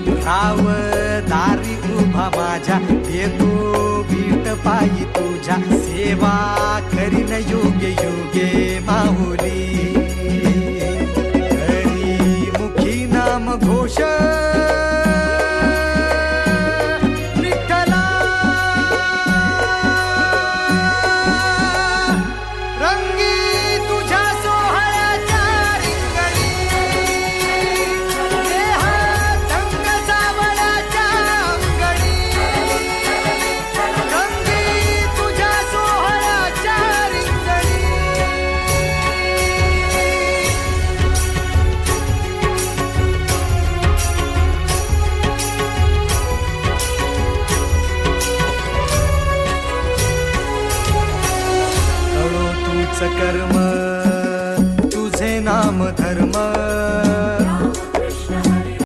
राव दारी उभा माझ्या, देतो बीट पायी तुझ्या, सेवा करीन योगे योगे माऊली. हरी मुखी नाम घोष